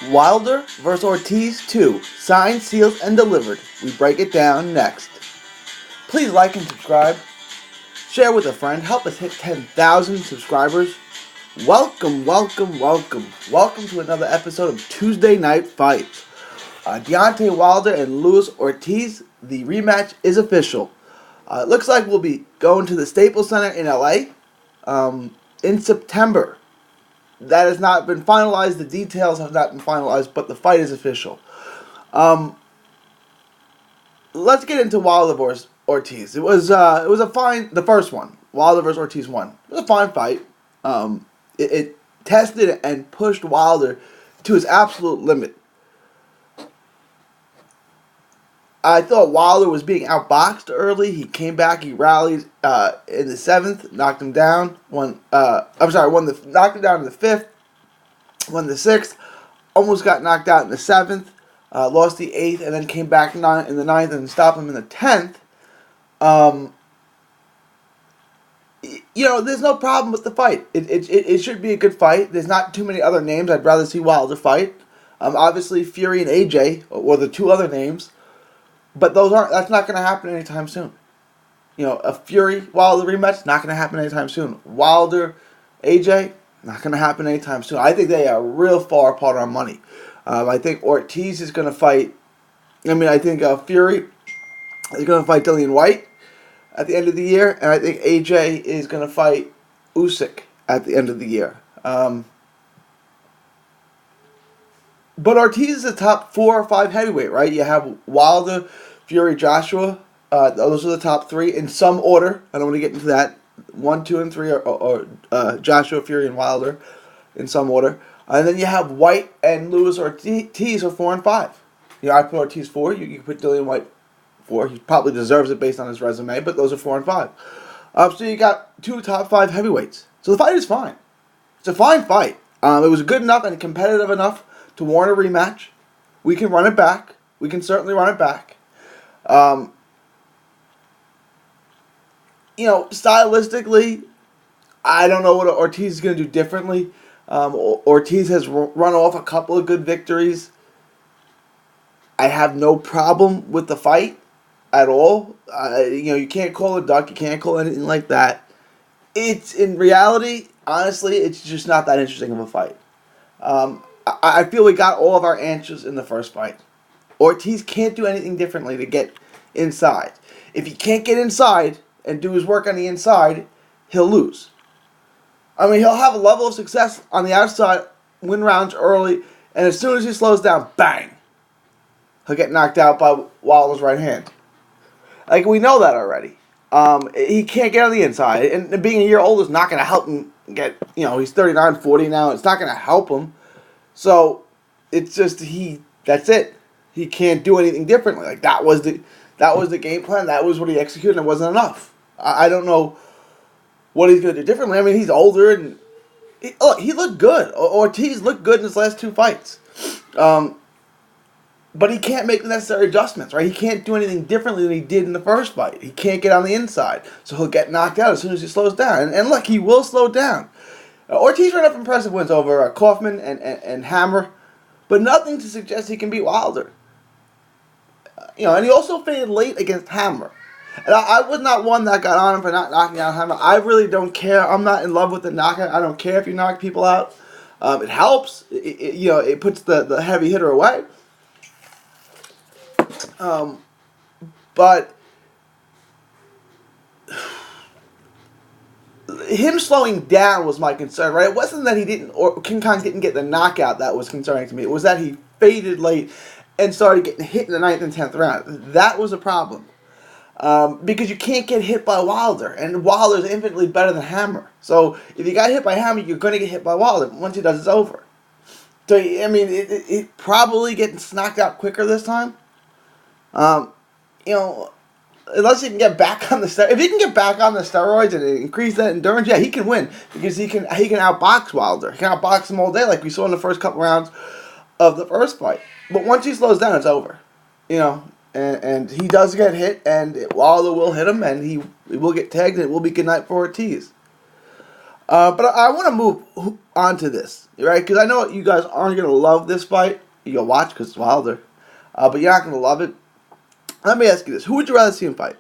Wilder vs. Ortiz 2, signed, sealed, and delivered. We break it down next. Please like and subscribe. Share with a friend. Help us hit 10,000 subscribers. Welcome, welcome, welcome. Welcome to another episode of Tuesday Night Fights. Deontay Wilder and Luis Ortiz, the rematch is official. It looks like we'll be going to the Staples Center in LA in September. That has not been finalized. The details have not been finalized, but the fight is official. Let's get into Wilder vs. Ortiz. It was a fine. The first one, Wilder vs. Ortiz won. It was a fine fight. It tested and pushed Wilder to his absolute limit. I thought Wilder was being outboxed early. He came back. He rallied in the seventh, knocked him down. Knocked him down in the fifth. Won the sixth. Almost got knocked out in the seventh. Lost the eighth, and then came back in the ninth and stopped him in the 10th. There's no problem with the fight. It should be a good fight. There's not too many other names I'd rather see Wilder fight. Obviously, Fury and AJ were the two other names. But that's not going to happen anytime soon. A Fury-Wilder rematch, not going to happen anytime soon. Wilder-AJ, not going to happen anytime soon. I think they are real far apart on money. I think Ortiz is going to fight... I think Fury is going to fight Dillian White at the end of the year. And I think AJ is going to fight Usyk at the end of the year. But Ortiz is a top 4 or 5 heavyweight, right? You have Wilder, Fury, Joshua. Those are the top 3 in some order. I don't want to get into that. 1, 2, and 3 are Joshua, Fury, and Wilder in some order. And then you have White and Luis Ortiz are 4 and 5. I put Ortiz 4. You can put Dillian White 4. He probably deserves it based on his resume, but those are 4 and 5. So you got 2 top 5 heavyweights. So the fight is fine. It's a fine fight. It was good enough and competitive enough to warrant a rematch. We can run it back. We can certainly run it back. Stylistically, I don't know what Ortiz is going to do differently. Ortiz has run off a couple of good victories. I have no problem with the fight at all. You can't call a duck. You can't call anything like that. It's, in reality, honestly, it's just not that interesting of a fight. I feel we got all of our answers in the first fight. Ortiz can't do anything differently to get inside. If he can't get inside and do his work on the inside, he'll lose. He'll have a level of success on the outside, win rounds early, and as soon as he slows down, bang! He'll get knocked out by Wilder's right hand. We know that already. He can't get on the inside, and being a year older is not going to help him get, he's 39, 40 now. It's not going to help him. So, it's just, that's it. He can't do anything differently. That was the game plan. That was what he executed, and it wasn't enough. I don't know what he's going to do differently. He's older, and he looked good. Ortiz looked good in his last 2 fights. But he can't make the necessary adjustments, right? He can't do anything differently than he did in the first fight. He can't get on the inside, so he'll get knocked out as soon as he slows down. And look, he will slow down. Ortiz ran up impressive wins over Kaufman and Hammer, but nothing to suggest he can beat Wilder. And he also faded late against Hammer. And I was not one that got on him for not knocking out Hammer. I really don't care. I'm not in love with the knockout. I don't care if you knock people out. It helps. It puts the heavy hitter away. But him slowing down was my concern, right? It wasn't that King Kong didn't get the knockout that was concerning to me. It was that he faded late and started getting hit in the 9th and 10th round. That was a problem. Because you can't get hit by Wilder, and Wilder's infinitely better than Hammer. So if you got hit by Hammer, you're going to get hit by Wilder. Once he does, it's over. So, it probably gets knocked out quicker this time. Unless he can get back on the steroids. If he can get back on the steroids and increase that endurance, yeah, he can win. Because he can outbox Wilder. He can outbox him all day like we saw in the first couple rounds of the first fight. But once he slows down, it's over. And he does get hit, and Wilder will hit him, and he will get tagged, and it will be good night for Ortiz. But I want to move onto this, right? Because I know you guys aren't going to love this fight. You'll watch because it's Wilder, but you're not going to love it. Let me ask you this: who would you rather see him fight?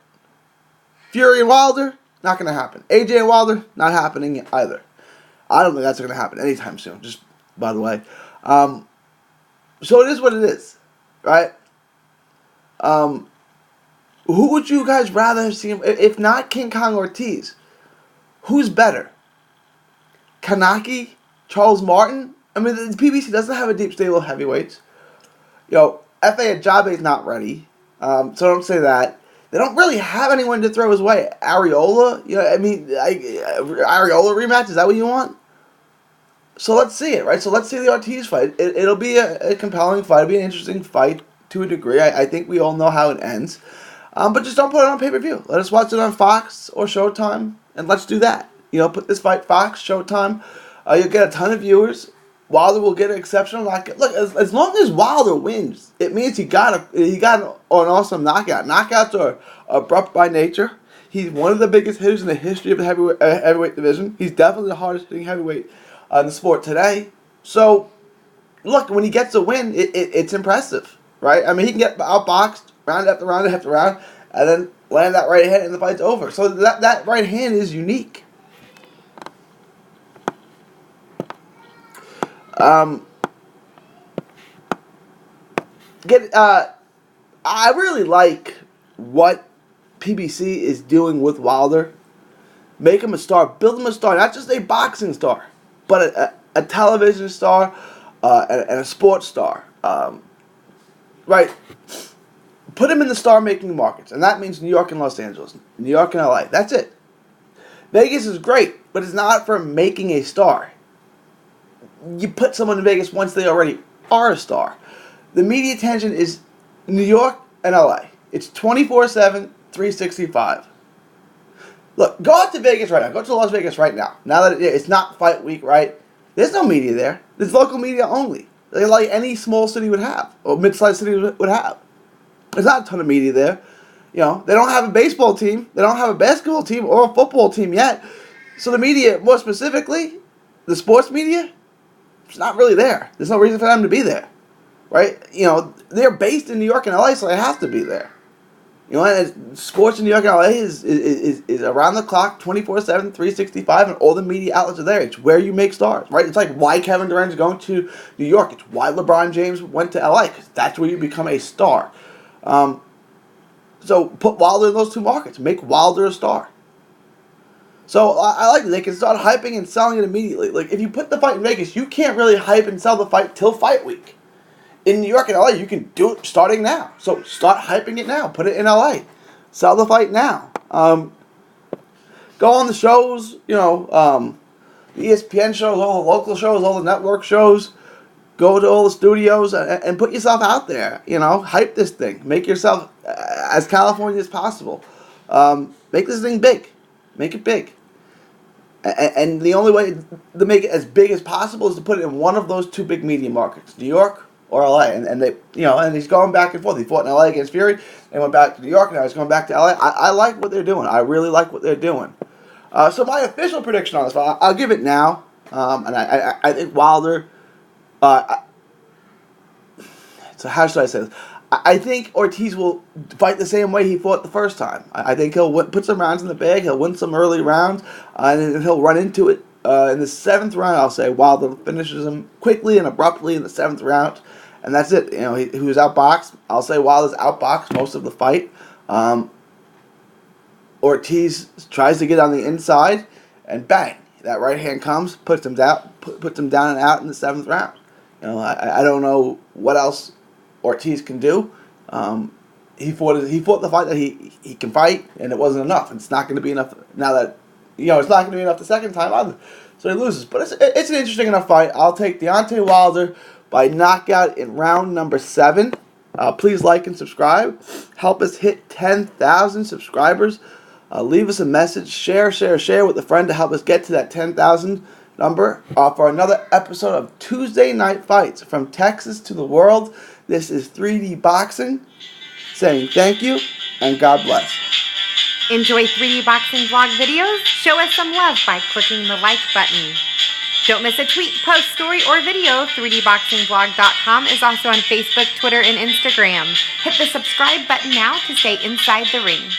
Fury and Wilder? Not going to happen. AJ and Wilder? Not happening either. I don't think that's going to happen anytime soon. Just by the way, so it is what it is, right? Who would you guys rather see him? If not King Kong Ortiz, who's better? Kanaki, Charles Martin? I mean, the PBC doesn't have a deep stable of heavyweights. F.A. Ajabe is not ready, so don't say that. They don't really have anyone to throw his way. Areola? Areola rematch? Is that what you want? So let's see it, right? So let's see the Ortiz fight. It'll be a compelling fight. It'll be an interesting fight to a degree. I think we all know how it ends. But just don't put it on pay-per-view. Let us watch it on Fox or Showtime, and let's do that. Put this fight Fox, Showtime. You'll get a ton of viewers. Wilder will get an exceptional knockout. Look, as long as Wilder wins, it means he got an awesome knockout. Knockouts are abrupt by nature. He's one of the biggest hitters in the history of the heavyweight division. He's definitely the hardest hitting heavyweight in the sport today. So, look, when he gets a win, it's impressive, right? I mean, he can get outboxed round after round after round, and then land that right hand and the fight's over. So that right hand is unique. I really like what PBC is doing with Wilder. Make him a star, build him a star, not just a boxing star, but a television star and a sports star. Right. Put him in the star-making markets, and that means New York and Los Angeles, New York and LA. That's it. Vegas is great, but it's not for making a star. You put someone in Vegas once they already are a star. The media attention is New York and LA. It's 24/7, 365. Look, go out to Vegas right now. Go to Las Vegas right now. Now that it's not fight week, right? There's no media there. There's local media only. Like any small city would have, or mid-sized city would have. There's not a ton of media there. They don't have a baseball team. They don't have a basketball team or a football team yet. So the media, more specifically, the sports media, it's not really there. There's no reason for them to be there, right? They're based in New York and LA, so they have to be there. And sports in New York and LA is around the clock, 24/7, 365, and all the media outlets are there. It's where you make stars, right? It's like why Kevin Durant's going to New York. It's why LeBron James went to LA, because that's where you become a star. So put Wilder in those two markets. Make Wilder a star. So I like it. They can start hyping and selling it immediately. Like, if you put the fight in Vegas, you can't really hype and sell the fight till fight week. In New York and LA, you can do it starting now. So start hyping it now. Put it in LA. Sell the fight now. Go on the shows, the ESPN shows, all the local shows, all the network shows. Go to all the studios and put yourself out there. Hype this thing. Make yourself as California as possible. Make this thing big. Make it big. And the only way to make it as big as possible is to put it in one of those two big media markets, New York or LA. And they, and he's going back and forth. He fought in LA against Fury. They went back to New York. Now he's going back to LA. I like what they're doing. I really like what they're doing. So my official prediction on this, I'll give it now. And I think Wilder. So how should I say this? I think Ortiz will fight the same way he fought the first time. I think he'll put some rounds in the bag. He'll win some early rounds, and he'll run into it in the seventh round. I'll say Wilder finishes him quickly and abruptly in the seventh round, and that's it. He was outboxed. I'll say Wilder's outboxed most of the fight. Ortiz tries to get on the inside, and bang, that right hand comes, puts him down and out in the seventh round. I don't know what else Ortiz can do. He fought the fight that he can fight, and it wasn't enough. It's not going to be enough now that it's not going to be enough the second time either. So he loses, but it's an interesting enough fight. I'll take Deontay Wilder by knockout in round number 7. Please like and subscribe. Help us hit 10,000 subscribers. Leave us a message. Share with a friend to help us get to that 10,000 number for another episode of Tuesday Night Fights. From Texas to the world, this is 3D Boxing saying thank you and God bless. Enjoy 3D Boxing vlog videos? Show us some love by clicking the like button. Don't miss a tweet, post, story, or video. 3dboxingblog.com is also on Facebook, Twitter, and Instagram. Hit the subscribe button now to stay inside the ring.